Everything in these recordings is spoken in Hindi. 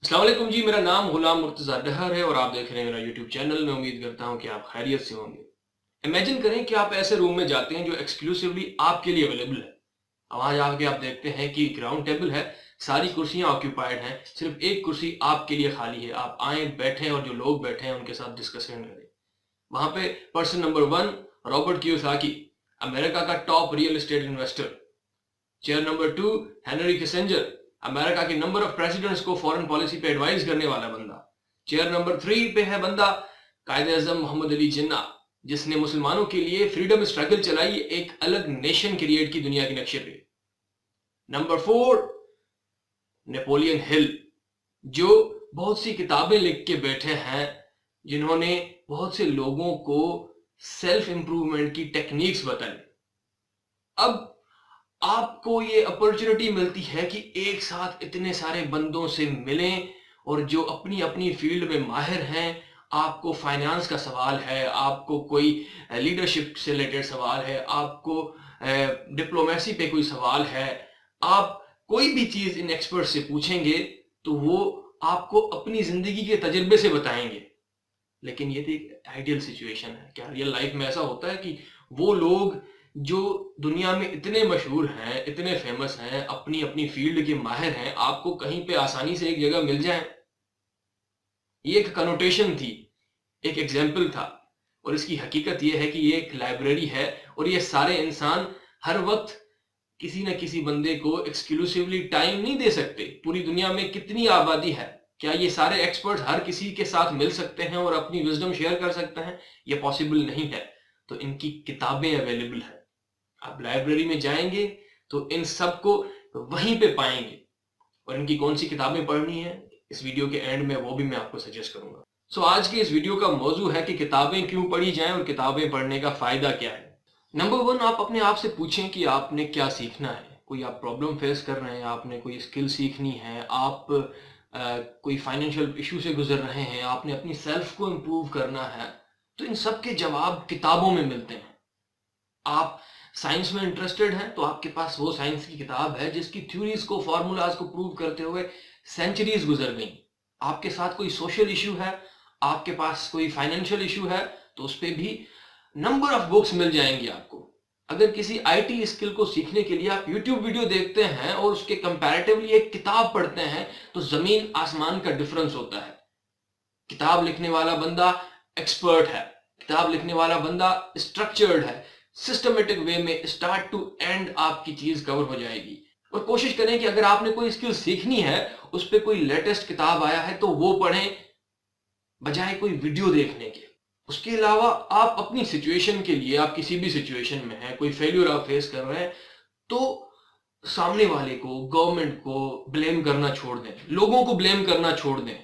अस्सलाम वालेकुम जी। मेरा नाम गुलाम मुर्तज़ा डहर है और आप देख रहे हैं मेरा यूट्यूब चैनल। मैं उम्मीद करता हूं कि आप खैरियत से होंगे। इमेजिन करें कि आप ऐसे रूम में जाते हैं जो एक्सक्लूसिवली आपके लिए अवेलेबल है। वहां जाके आप देखते हैं कि एक राउंड टेबल है, सारी कुर्सियां ऑक्यूपाइड हैं, सिर्फ एक कुर्सी आपके लिए खाली है। आप आए, बैठें और जो लोग बैठे हैं उनके साथ डिस्कशन करें। वहां पे person number 1 Robert Kiyosaki, America का top real estate investor. Chair number 2 Henry Kissinger, America के नंबर ऑफ प्रेसिडेंट्स को फॉरेन पॉलिसी पे एडवाइस करने वाला बंदा। चेयर नंबर 3 पे है बंदा कायदे आजम मोहम्मद अली जिन्ना, जिसने मुसलमानों के लिए फ्रीडम स्ट्रगल चलाई, एक अलग नेशन क्रिएट की दुनिया के नक्शे पे। नंबर 4 नेपोलियन हिल, जो बहुत सी किताबें लिख के बैठे हैं, जिन्होंने बहुत से लोगों को सेल्फ इंप्रूवमेंट की टेक्निक्स बताई। अब आपको ये अपॉर्चुनिटी मिलती है कि एक साथ इतने सारे बंदों से मिलें और जो अपनी अपनी फील्ड में माहिर हैं। आपको फाइनेंस का सवाल है, आपको कोई लीडरशिप से रिलेटेड सवाल है, आपको डिप्लोमेसी पे कोई सवाल है, आप कोई भी चीज इन एक्सपर्ट से पूछेंगे तो वो आपको अपनी जिंदगी के तजुर्बे से बताएंगे। लेकिन ये तो एक आइडियल सिचुएशन है। क्या रियल लाइफ में ऐसा होता है कि वो लोग जो दुनिया में इतने मशहूर हैं, इतने फेमस हैं, अपनी अपनी फील्ड के माहिर हैं, आपको कहीं पे आसानी से एक जगह मिल जाएं? ये एक कनोटेशन थी, एक एग्जाम्पल था। और इसकी हकीकत ये है कि ये एक लाइब्रेरी है और ये सारे इंसान हर वक्त किसी न किसी बंदे को एक्सक्लूसिवली टाइम नहीं दे सकते। पूरी दुनिया में कितनी आबादी है, क्या ये सारे एक्सपर्ट हर किसी के साथ मिल सकते हैं और अपनी विजडम शेयर कर सकते हैं? ये पॉसिबल नहीं है। तो इनकी किताबें अवेलेबल है। आप लाइब्रेरी में जाएंगे तो इन सब को वहीं पे पाएंगे। और इनकी कौन सी किताबें पढ़नी है, इस वीडियो के एंड में वो भी मैं आपको सजेस्ट करूंगा। सो आज के इस वीडियो का मौजू है कि किताबें क्यों पढ़ी जाएं और किताबें पढ़ने का फायदा क्या है। नंबर 1, आप अपने आप से पूछें कि आपने क्या सीखना है। कोई आप प्रॉब्लम फेस कर रहे हैं, आपने कोई स्किल सीखनी है, आप कोई फाइनेंशियल इशू से गुजर रहे हैं, आपने अपनी सेल्फ को इम्प्रूव करना है, तो इन सब के जवाब किताबों में मिलते हैं। आप साइंस में इंटरेस्टेड हैं तो आपके पास वो साइंस की किताब है जिसकी थ्योरीज को, फॉर्मूलाज को प्रूव करते हुए सेंचुरीज गुजर गई। आपके साथ कोई सोशल इशू है, आपके पास कोई फाइनेंशियल इशू है, तो उस पर भी नंबर ऑफ बुक्स मिल जाएंगी आपको। अगर किसी आईटी स्किल को सीखने के लिए आप यूट्यूब वीडियो देखते हैं और उसके कंपैरेटिवली एक किताब पढ़ते हैं, तो जमीन आसमान का डिफरेंस होता है। किताब लिखने वाला बंदा एक्सपर्ट है, किताब लिखने वाला बंदा स्ट्रक्चर्ड है, सिस्टमेटिक वे में स्टार्ट टू एंड आपकी चीज कवर हो जाएगी। और कोशिश करें कि अगर आपने कोई स्किल सीखनी है, उस पर कोई लेटेस्ट किताब आया है तो वो पढ़ें, बजाय कोई वीडियो देखने के। उसके अलावा आप अपनी सिचुएशन के लिए, आप किसी भी सिचुएशन में हैं, कोई फेल्यूर आप फेस कर रहे हैं, तो सामने वाले को, गवर्नमेंट को ब्लेम करना छोड़ दें, लोगों को ब्लेम करना छोड़ दें,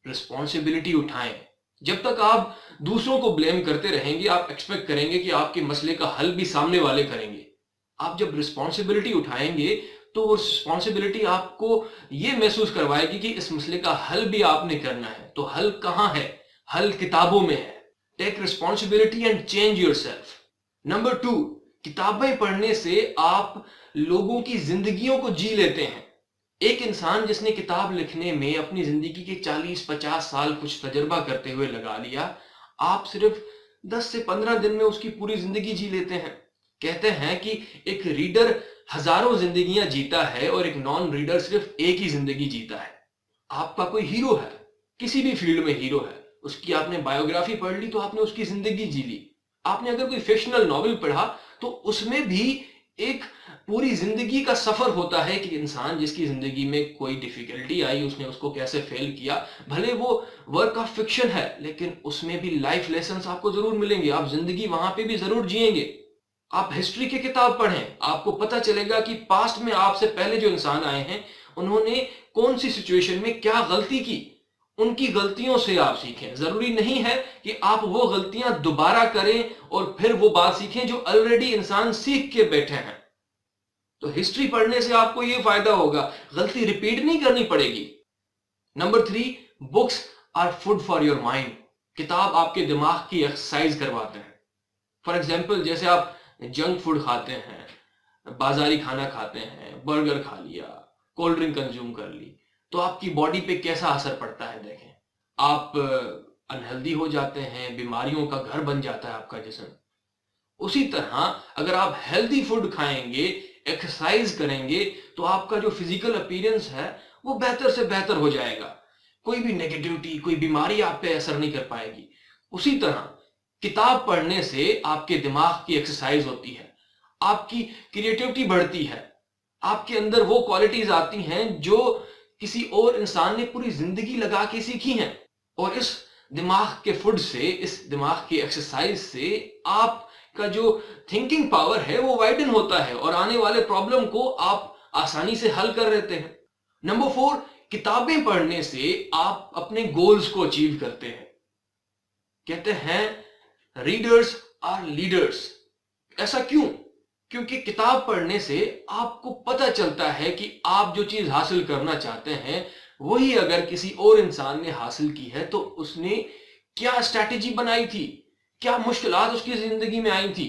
रिस्पॉन्सिबिलिटी उठाएं। जब तक आप दूसरों को ब्लेम करते रहेंगे, आप एक्सपेक्ट करेंगे कि आपके मसले का हल भी सामने वाले करेंगे। आप जब रिस्पॉन्सिबिलिटी उठाएंगे तो वो रिस्पॉन्सिबिलिटी आपको ये महसूस करवाएगी कि इस मसले का हल भी आपने करना है। तो हल कहाँ है? हल किताबों में है। Take responsibility and change yourself. Number 2, किताबें पढ़ने से आप लोगों की जिंदगियों को जी लेते हैं। एक इंसान जिसने किताब लिखने में अपनी जिंदगी के 40-50 साल कुछ तजर्बा करते हुए लगा लिया, आप सिर्फ 10 से 15 दिन में उसकी पूरी जिंदगी जी लेते हैं। कहते हैं कि एक रीडर हजारों जिंदगियां जीता है और एक नॉन रीडर सिर्फ एक ही जिंदगी जीता है। आपका कोई हीरो है, किसी भी फील्ड में हीरो है, उसकी आपने बायोग्राफी पढ़ ली तो आपने उसकी जिंदगी जी ली। आपने अगर कोई फिक्शनल नॉवेल पढ़ा तो उसमें भी एक पूरी जिंदगी का सफर होता है कि इंसान जिसकी जिंदगी में कोई डिफिकल्टी आई, उसने उसको कैसे फेल किया। भले वो वर्क ऑफ फिक्शन है, लेकिन उसमें भी लाइफ लेसन्स आपको जरूर मिलेंगे। आप जिंदगी वहां पे भी जरूर जिएंगे। आप हिस्ट्री की किताब पढ़ें, आपको पता चलेगा कि पास्ट में आपसे पहले जो इंसान आए हैं, उन्होंने कौन सी सिचुएशन में क्या गलती की। उनकी गलतियों से आप सीखें। जरूरी नहीं है कि आप वो गलतियां दोबारा करें और फिर वो बात सीखें जो ऑलरेडी इंसान सीख के बैठे हैं। तो हिस्ट्री पढ़ने से आपको ये फायदा होगा, गलती रिपीट नहीं करनी पड़ेगी। Number 3, books are food for your mind. किताब आपके दिमाग की एक्सरसाइज करवाते हैं। फॉर एग्जाम्पल, जैसे आप जंक फूड खाते हैं, बाजारी खाना खाते हैं, बर्गर खा लिया, कोल्ड ड्रिंक कंज्यूम कर ली, तो आपकी बॉडी पे कैसा असर पड़ता है देखें। आप अनहेल्दी हो जाते हैं, बीमारियों का घर बन जाता है आपका जिस्म। उसी तरह अगर आप हेल्दी फूड खाएंगे, एक्सरसाइज करेंगे, तो आपका जो फिजिकल अपीयरेंस है वो बेहतर से बेहतर हो जाएगा। कोई भी नेगेटिविटी, कोई बीमारी आप पे असर नहीं कर पाएगी। उसी तरह किताब पढ़ने से आपके दिमाग की एक्सरसाइज होती है, आपकी क्रिएटिविटी बढ़ती है, आपके अंदर वो क्वालिटीज आती हैं जो किसी और इंसान ने पूरी जिंदगी लगा के सीखी हैं। और इस दिमाग के फूड से, इस दिमाग की एक्सरसाइज से आपका जो थिंकिंग पावर है वो वाइडन होता है और आने वाले प्रॉब्लम को आप आसानी से हल कर लेते हैं। नंबर 4, किताबें पढ़ने से आप अपने गोल्स को अचीव करते हैं। कहते हैं रीडर्स आर लीडर्स। ऐसा क्यों? क्योंकि किताब पढ़ने से आपको पता चलता है कि आप जो चीज हासिल करना चाहते हैं वही अगर किसी और इंसान ने हासिल की है तो उसने क्या स्ट्रैटेजी बनाई थी, क्या मुश्किलात उसकी जिंदगी में आई थी।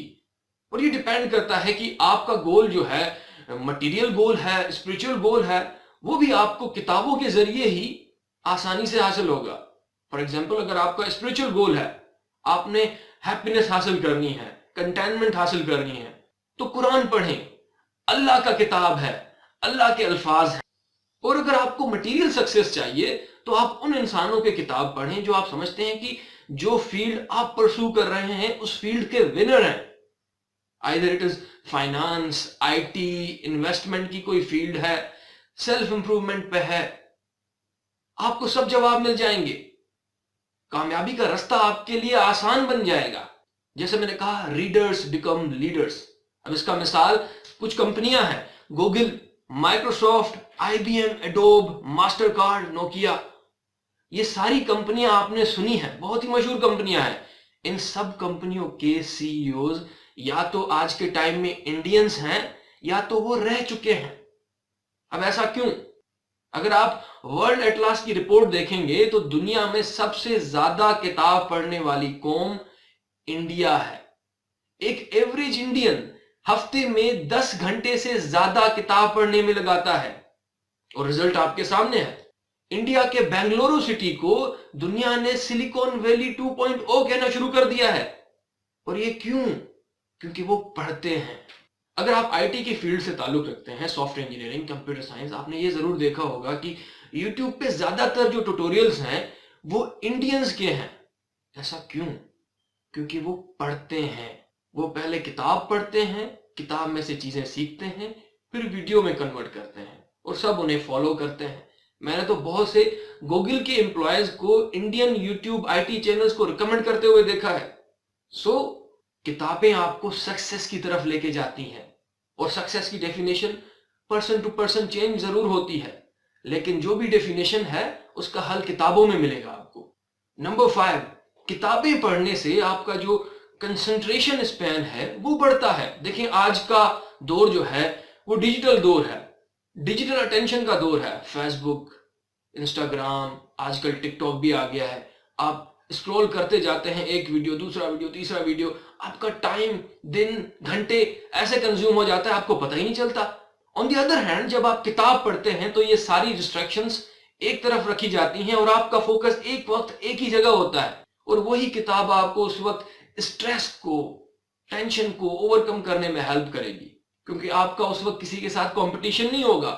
और ये डिपेंड करता है कि आपका गोल जो है, मटेरियल गोल है, स्पिरिचुअल गोल है, वो भी आपको किताबों के जरिए ही आसानी से हासिल होगा। फॉर एग्जाम्पल, अगर आपका स्पिरिचुअल गोल है, आपने हैप्पीनेस हासिल करनी है, कंटेनमेंट हासिल करनी है, तो कुरान पढ़ें, अल्लाह का किताब है, अल्लाह के अल्फाज हैं। और अगर आपको मटेरियल सक्सेस चाहिए तो आप उन इंसानों के किताब पढ़ें जो आप समझते हैं कि जो फील्ड आप परस्यू कर रहे हैं उस फील्ड के विनर हैं। Either it is finance, IT, investment की कोई फील्ड है, सेल्फ इंप्रूवमेंट पे है, आपको सब जवाब मिल जाएंगे। कामयाबी का रास्ता आपके लिए आसान बन जाएगा। जैसे मैंने कहा, रीडर्स बिकम लीडर्स। अब इसका मिसाल कुछ कंपनियां हैं, Google, Microsoft, IBM, adobe, Mastercard, Nokia. ये सारी कंपनियां आपने सुनी है, बहुत ही मशहूर कंपनियां हैं। इन सब कंपनियों के सीईओज या तो आज के टाइम में इंडियंस हैं या तो वो रह चुके हैं। अब ऐसा क्यों? अगर आप वर्ल्ड एटलास की रिपोर्ट देखेंगे तो दुनिया में सबसे ज्यादा किताब पढ़ने वाली कौम इंडिया है। एक एवरेज इंडियन हफ्ते में 10 घंटे से ज्यादा किताब पढ़ने में लगाता है और रिजल्ट आपके सामने है। इंडिया के बेंगलुरु सिटी को दुनिया ने सिलिकॉन वैली 2.0 कहना शुरू कर दिया है। और ये क्यों? क्योंकि वो पढ़ते हैं। अगर आप आईटी की फील्ड से ताल्लुक रखते हैं, सॉफ्टवेयर इंजीनियरिंग, कंप्यूटर साइंस, आपने ये जरूर देखा होगा कि यूट्यूब पे ज्यादातर जो ट्यूटोरियल्स हैं वो इंडियंस के हैं। ऐसा क्यों? क्योंकि वो पढ़ते हैं। वो पहले किताब पढ़ते हैं, किताब में से चीजें सीखते हैं, फिर वीडियो में कन्वर्ट करते हैं और सब उन्हें फॉलो करते हैं। मैंने तो बहुत से गूगल के एम्प्लॉयज को इंडियन यूट्यूब आईटी चैनल्स को रिकमेंड करते हुए देखा है। सो किताबें आपको सक्सेस की तरफ लेके जाती हैं और सक्सेस की definition person to person change जरूर होती है, लेकिन जो भी डेफिनेशन है उसका हल किताबों में मिलेगा आपको। नंबर 5, किताबें पढ़ने से आपका जो कंसंट्रेशन स्पैन है वो बढ़ता है। देखिए, आज का दौर जो है वो डिजिटल दौर है, डिजिटल अटेंशन का दौर है। फेसबुक, इंस्टाग्राम, आजकल टिकटॉक भी आ गया है। आप स्क्रॉल करते जाते हैं, एक वीडियो, दूसरा वीडियो, तीसरा वीडियो, आपका टाइम, दिन, घंटे ऐसे कंज्यूम हो जाता है, आपको पता ही नहीं चलता। ऑन द अदर हैंड, जब आप किताब पढ़ते हैं तो ये सारी डिस्ट्रैक्शंस एक तरफ रखी जाती हैं और आपका फोकस एक वक्त एक ही जगह होता है और वही किताब आपको उस वक्त स्ट्रेस को, टेंशन को ओवरकम करने में हेल्प करेगी। क्योंकि आपका उस वक्त किसी के साथ कंपटीशन नहीं होगा,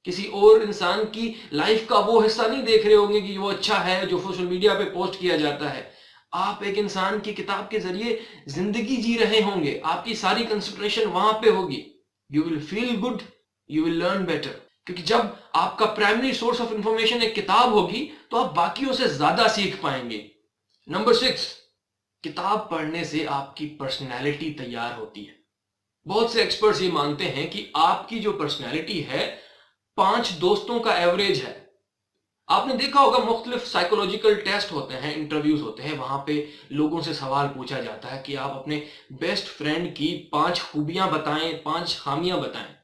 किसी और इंसान की लाइफ का वो हिस्सा नहीं देख रहे होंगे कि वो अच्छा है जो सोशल मीडिया पे पोस्ट किया जाता है। आप एक इंसान की किताब के जरिए जिंदगी जी रहे होंगे, आपकी सारी कंसंट्रेशन वहां पे होगी। You will feel good, you will learn better. क्योंकि जब आपका प्राइमरी सोर्स ऑफ इंफॉर्मेशन एक किताब होगी तो आप बाकियों से ज्यादा सीख पाएंगे। नंबर 6, किताब पढ़ने से आपकी पर्सनैलिटी तैयार होती है। बहुत से एक्सपर्ट्स ये मानते हैं कि आपकी जो पर्सनैलिटी है 5 दोस्तों का एवरेज है। आपने देखा होगा मुख्तलिफ साइकोलॉजिकल टेस्ट होते हैं, इंटरव्यूज होते हैं, वहां पे लोगों से सवाल पूछा जाता है कि आप अपने बेस्ट फ्रेंड की 5 खूबियां बताएं, 5 खामियां बताएं।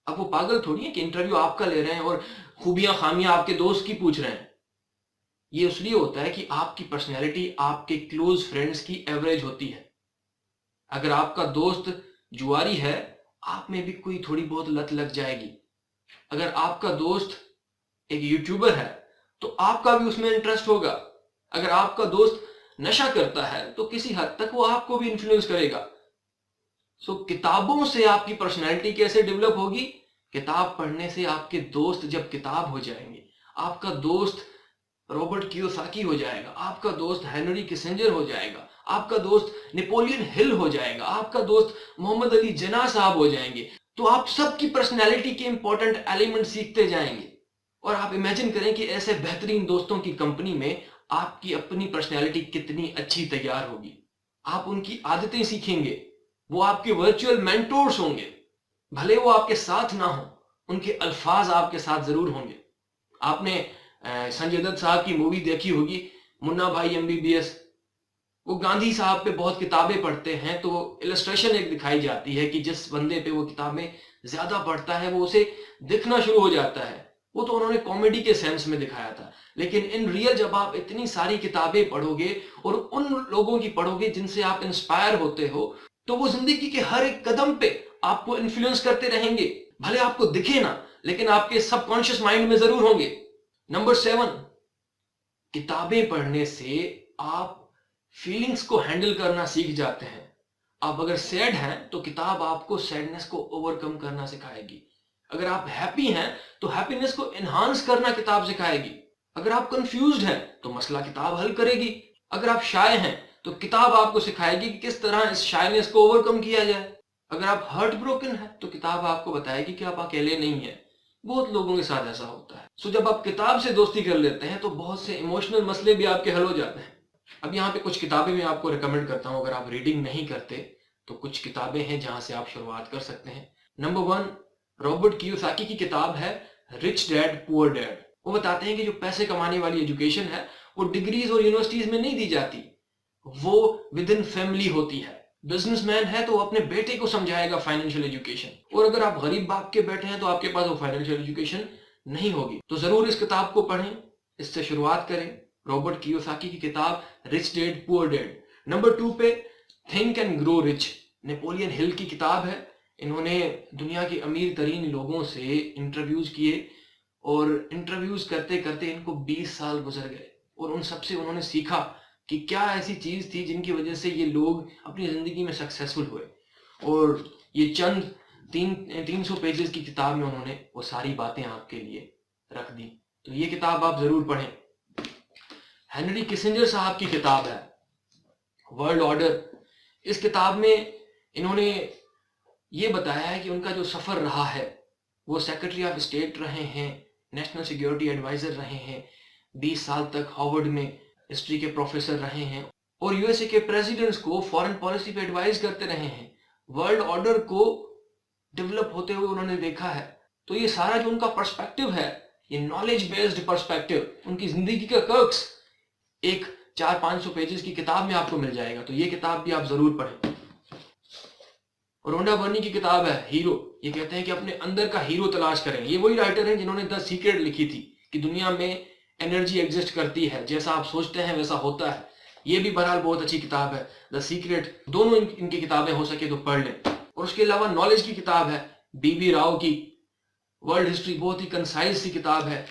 अब वो पागल थोड़ी है कि इंटरव्यू आपका ले रहे हैं और खूबियां खामियां आपके दोस्त की पूछ रहे हैं। ये इसलिए होता है कि आपकी पर्सनैलिटी आपके क्लोज फ्रेंड्स की एवरेज होती है। अगर आपका दोस्त जुआरी है, आप में भी कोई थोड़ी बहुत लत लग जाएगी। अगर आपका दोस्त एक यूट्यूबर है तो आपका भी उसमें इंटरेस्ट होगा। अगर आपका दोस्त नशा करता है तो किसी हद तक वो आपको भी इन्फ्लुएंस करेगा। सो किताबों से आपकी पर्सनैलिटी कैसे डेवलप होगी? किताब पढ़ने से आपके दोस्त जब किताब हो जाएंगे, आपका दोस्त रॉबर्ट कियोसाकी हो जाएगा, आपका दोस्त हेनरी किसिंजर हो जाएगा, आपका दोस्त नेपोलियन हिल हो जाएगा, आपका दोस्त मोहम्मद अली जिन्ना साहब हो जाएंगे, तो आप सबकी पर्सनैलिटी के इंपॉर्टेंट एलिमेंट सीखते जाएंगे। और आप इमेजिन करें कि ऐसे बेहतरीन दोस्तों की कंपनी में आपकी अपनी पर्सनैलिटी कितनी अच्छी तैयार होगी। आप उनकी आदतें सीखेंगे, वो आपके वर्चुअल मेंटोर्स होंगे, भले वो आपके साथ ना हो, उनके अल्फाज आपके साथ जरूर होंगे। आपने संजय दत्त साहब की मूवी देखी होगी मुन्ना भाई एमबीबीएस। वो गांधी साहब पे बहुत किताबें पढ़ते हैं, तो इलस्ट्रेशन एक दिखाई जाती है कि जिस बंदे पे वो किताबें ज्यादा पढ़ता है वो उसे दिखना शुरू हो जाता है। वो तो उन्होंने कॉमेडी के सेंस में दिखाया था, लेकिन इन रियल जब आप इतनी सारी किताबें पढ़ोगे और उन लोगों की पढ़ोगे जिनसे आप इंस्पायर होते हो, तो वो जिंदगी के हर एक कदम पे आपको इन्फ्लुएंस करते रहेंगे। भले आपको दिखे ना, लेकिन आपके सबकॉन्शियस माइंड में जरूर होंगे। नंबर 7, किताबें पढ़ने से आप फीलिंग्स को हैंडल करना सीख जाते हैं। आप अगर सैड हैं तो किताब आपको सैडनेस को ओवरकम करना सिखाएगी। अगर आप हैप्पी हैं तो हैप्पीनेस को एनहांस करना किताब सिखाएगी। अगर आप कंफ्यूज्ड हैं तो मसला किताब हल करेगी। अगर आप शाय हैं तो किताब आपको सिखाएगी कि किस तरह इस शायनेस को ओवरकम किया जाए। अगर आप हार्ट ब्रोकन हैं तो किताब आपको बताएगी कि आप अकेले नहीं हैं। बहुत लोगों के साथ ऐसा होता है। सो जब आप किताब से दोस्ती कर लेते हैं तो बहुत से इमोशनल मसले भी आपके हल हो जाते हैं। अब यहाँ पे कुछ किताबें मैं आपको रिकमेंड करता हूँ, अगर आप रीडिंग नहीं करते तो कुछ किताबें हैं जहां से आप शुरुआत कर सकते हैं। नंबर 1, रॉबर्ट कियोसाकी की किताब है रिच डैड पुअर डैड। वो बताते हैं कि जो पैसे कमाने वाली एजुकेशन है वो डिग्रीज और यूनिवर्सिटीज में नहीं दी जाती, वो विद इन फैमिली होती है। बिजनेसमैन है तो वो अपने बेटे को समझाएगा फाइनेंशियल एजुकेशन, और अगर आप गरीब बाप के बेटे हैं तो आपके पास वो फाइनेंशियल एजुकेशन नहीं होगी। तो जरूर इस किताब को पढ़ें, इससे शुरुआत करें। रॉबर्ट कियोसाकी की किताब rich dad poor dad. Number 2 पे think and grow rich, Napoleon Hill की किताब है। इन्होंने दुनिया के अमीर तरीन लोगों से इंटरव्यूज किए और इंटरव्यूज करते करते इनको 20 साल गुजर गए, और उन सबसे उन्होंने सीखा कि क्या ऐसी चीज थी जिनकी वजह से ये लोग अपनी जिंदगी में सक्सेसफुल हुए। और ये चंद 300 पेजेस की किताब में उन्होंने वो सारी बातें आपके लिए रख दी। तो ये किताब आप जरूर पढ़ें। हेनरी किसिंजर साहब की किताब है वर्ल्ड ऑर्डर। इस किताब में इन्होंने ये बताया है कि उनका जो सफर रहा है, वो सेक्रेटरी ऑफ स्टेट रहे हैं, नेशनल सिक्योरिटी एडवाइजर रहे हैं, 20 साल तक हार्वर्ड में हिस्ट्री के प्रोफेसर रहे हैं, और यूएसए के प्रेसिडेंट्स को फॉरेन पॉलिसी पे एडवाइज करते रहे हैं। वर्ल्ड ऑर्डर को डेवलप होते हुए उन्होंने देखा है। तो ये सारा जो उनका पर्सपेक्टिव है, ये नॉलेज बेस्ड पर्सपेक्टिव, उनकी जिंदगी का कर्क्स एक 400-500 पेजेस की किताब में आपको मिल जाएगा। तो ये किताब भी आप जरूर पढ़ें। रोंडा बर्नी की किताब है हीरो। ये कहते हैं कि अपने अंदर का हीरो तलाश करें। ये वही राइटर हैं जिन्होंने द सीक्रेट लिखी थी कि दुनिया में एनर्जी एग्जिस्ट करती है, जैसा आप सोचते हैं वैसा होता है। ये भी बहरहाल बहुत अच्छी किताब है, द सीक्रेट। दोनों इनकी किताबें हो सके तो पढ़ लें। और उसके अलावा नॉलेज की किताब है बीबी राव की वर्ल्ड हिस्ट्री, बहुत ही कंसाइज सी किताब है,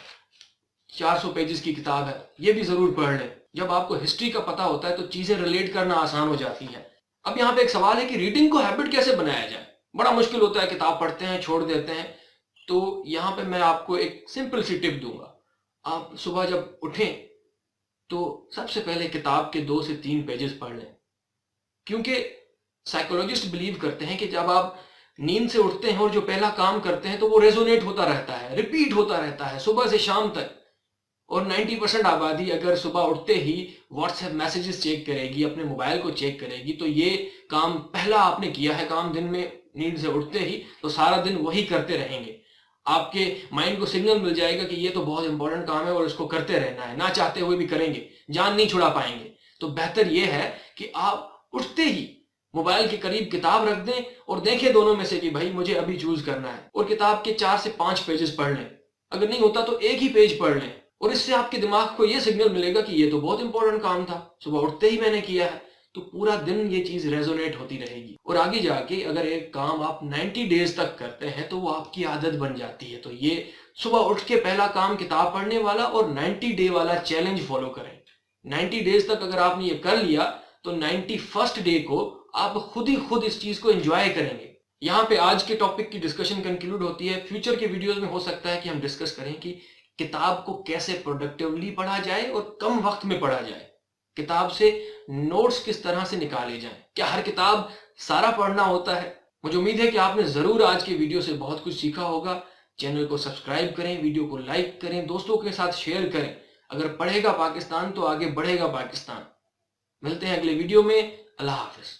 400 पेजेस की किताब है। ये भी जरूर पढ़ लें। जब आपको हिस्ट्री का पता होता है तो चीजें रिलेट करना आसान हो जाती है। अब यहाँ पे एक सवाल है कि रीडिंग को हैबिट कैसे बनाया जाए। बड़ा मुश्किल होता है, किताब पढ़ते हैं छोड़ देते हैं। तो यहाँ पे मैं आपको एक सिंपल सी टिप दूंगा। आप सुबह जब उठें तो सबसे पहले किताब के 2 से 3 पेजेस पढ़ लें, क्योंकि साइकोलॉजिस्ट बिलीव करते हैं कि जब आप नींद से उठते हैं और जो पहला काम करते हैं तो वो रेजोनेट होता रहता है, रिपीट होता रहता है सुबह से शाम तक। और 90% आबादी अगर सुबह उठते ही व्हाट्सएप मैसेजेस चेक करेगी, अपने मोबाइल को चेक करेगी, तो ये काम पहला आपने किया है काम दिन में नींद से उठते ही, तो सारा दिन वही करते रहेंगे। आपके माइंड को सिग्नल मिल जाएगा कि ये तो बहुत इंपॉर्टेंट काम है और इसको करते रहना है, ना चाहते हुए भी करेंगे, जान नहीं छुड़ा पाएंगे। तो बेहतर ये है कि आप उठते ही मोबाइल के करीब किताब रख दें और देखें दोनों में से कि भाई मुझे अभी चूज करना है, और किताब के 4 से 5 पेजेस पढ़ लें। अगर नहीं होता तो एक ही पेज पढ़ लें, और इससे आपके दिमाग को यह सिग्नल मिलेगा कि ये तो बहुत इंपॉर्टेंट काम था, सुबह उठते ही मैंने किया है। तो पूरा दिन ये चीज रेजोनेट होती रहेगी, और आगे जाके अगर एक काम आप 90 डेज तक करते हैं तो वो आपकी आदत बन जाती है। तो ये सुबह उठ के पहला काम किताब पढ़ने वाला और 90 डे वाला चैलेंज फॉलो करें। 90 डेज तक अगर आपने ये कर लिया तो 91st डे को आप खुद ही खुद इस चीज को एंजॉय करेंगे। यहाँ पे आज के टॉपिक की डिस्कशन कंक्लूड होती है। फ्यूचर के वीडियोस में हो सकता है कि हम डिस्कस करें कि किताब को कैसे प्रोडक्टिवली पढ़ा जाए और कम वक्त में पढ़ा जाए, किताब से नोट्स किस तरह से निकाले जाएं, क्या हर किताब सारा पढ़ना होता है। मुझे उम्मीद है कि आपने जरूर आज के वीडियो से बहुत कुछ सीखा होगा। चैनल को सब्सक्राइब करें, वीडियो को लाइक करें, दोस्तों के साथ शेयर करें। अगर पढ़ेगा पाकिस्तान तो आगे बढ़ेगा पाकिस्तान। मिलते हैं अगले वीडियो में। अल्लाह हाफिज।